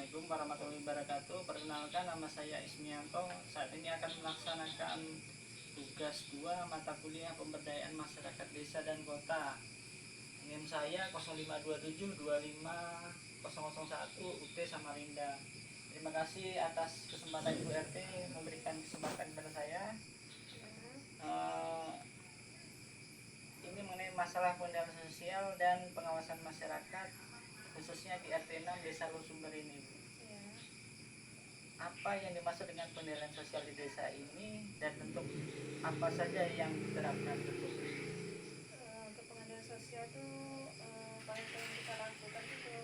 Assalamualaikum warahmatullahi wabarakatuh. Perkenalkan, nama saya Ismianto. Saat ini akan melaksanakan tugas 2 mata kuliah pemberdayaan masyarakat desa dan kota. NIM saya 0527250001 UT Samarinda. Terima kasih atas kesempatan Ibu RT memberikan kesempatan kepada saya. Ini mengenai masalah pengendalian sosial dan pengawasan masyarakat, khususnya di RT 6 Desa Lusumber ini. Apa yang dimaksud dengan pengendalian sosial di desa ini dan bentuk apa saja yang diterapkan tersebut? Untuk pengendalian sosial itu paling sering kita lakukan itu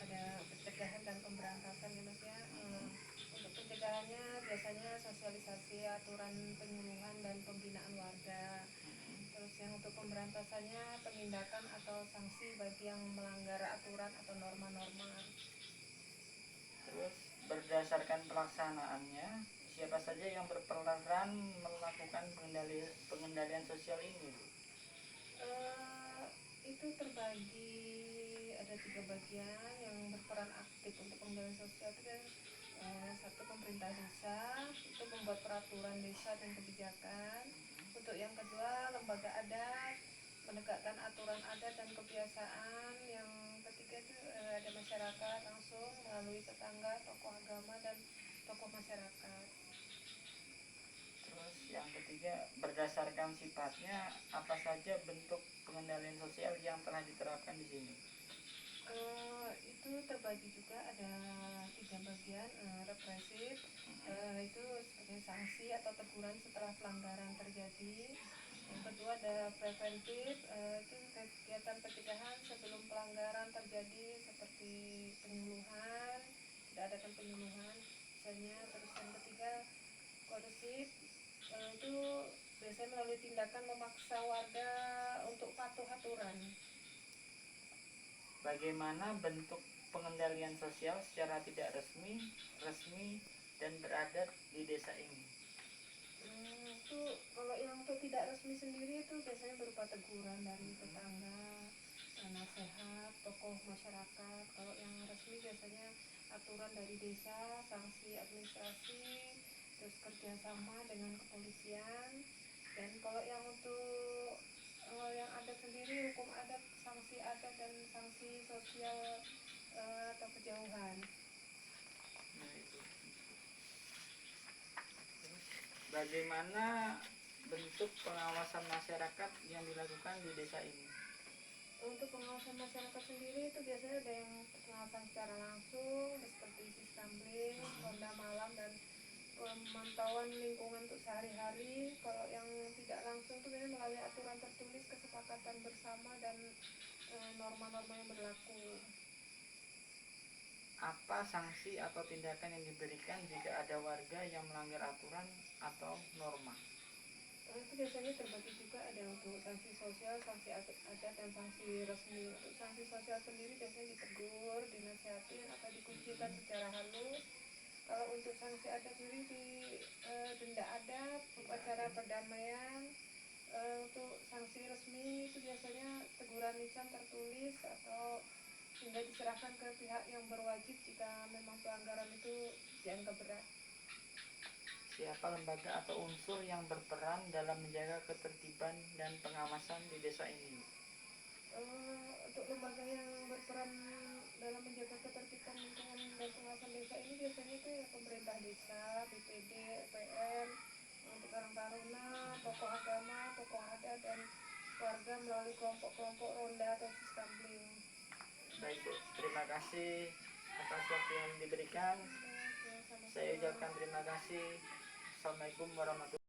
ada pencegahan dan pemberantasan ya Mas ya. Untuk pencegahannya biasanya sosialisasi aturan penyuluhan dan pembinaan warga. Terus yang untuk pemberantasannya penindakan atau sanksi bagi yang melanggar aturan atau norma-norma. Terus berdasarkan pelaksanaannya, siapa saja yang berperan melakukan pengendalian sosial ini? Itu terbagi ada 3 bagian yang berperan aktif untuk pengendalian sosial itu kan. Satu, pemerintah desa itu membuat peraturan desa dan kebijakan. Untuk yang kedua, lembaga adat menegakkan aturan adat dan kebiasaan. Yang ketiga itu ada masyarakat langsung melalui tetangga, tokoh agama dan tokoh masyarakat. Terus yang ketiga, berdasarkan sifatnya, apa saja bentuk pengendalian sosial yang telah diterapkan di sini? Itu terbagi juga ada 3 bagian. Represif itu sebagai sanksi atau teguran setelah pelanggaran terjadi. Yang kedua ada preventif, itu kegiatan pencegahan sebelum pelanggaran terjadi seperti penyuluhan, tidak adakan penyuluhan misalnya. Terus yang ketiga koerasif, itu biasanya melalui tindakan memaksa warga untuk patuh aturan. Bagaimana bentuk pengendalian sosial secara tidak resmi, dan beradat di desa ini? Itu kalau yang untuk tidak resmi sendiri itu biasanya berupa teguran dari tetangga, nasihat, tokoh masyarakat. Kalau yang resmi biasanya aturan dari desa, sanksi administrasi, terus kerjasama dengan kepolisian. Dan kalau yang untuk yang adat sendiri, hukum adat, sanksi adat dan sanksi sosial atau kejauhan. Bagaimana bentuk pengawasan masyarakat yang dilakukan di desa ini? Untuk pengawasan masyarakat sendiri itu biasanya ada yang pengawasan secara langsung seperti sistambling, ronda malam dan pemantauan lingkungan untuk sehari-hari. Kalau yang tidak langsung itu biasanya melalui aturan tertulis, kesepakatan bersama dan norma-norma yang berlaku. Apa sanksi atau tindakan yang diberikan jika ada warga yang melanggar aturan atau norma? Itu biasanya terbagi juga, ada untuk sanksi sosial, sanksi adat dan sanksi resmi. Untuk sanksi sosial sendiri biasanya ditegur, dinasihatin atau dikuncikan secara halus. Kalau untuk sanksi adat sendiri di denda adat, upacara perdamaian. Untuk sanksi resmi itu biasanya teguran lisan tertulis atau hingga diserahkan ke pihak yang berwajib jika memang pelanggaran itu dianggap berat. Siapa lembaga atau unsur yang berperan dalam menjaga ketertiban dan pengawasan di desa ini? Untuk lembaga yang berperan dalam menjaga ketertiban lingkungan dan pengawasan desa ini biasanya itu ya pemerintah desa, BPD, EPM, untuk Karang Taruna, tokoh agama, tokoh adat dan warga melalui kelompok-kelompok ronda atau sistambling. Baik Bu, terima kasih atas waktu yang diberikan. Saya ucapkan terima kasih. Assalamualaikum warahmatullahi wabarakatuh.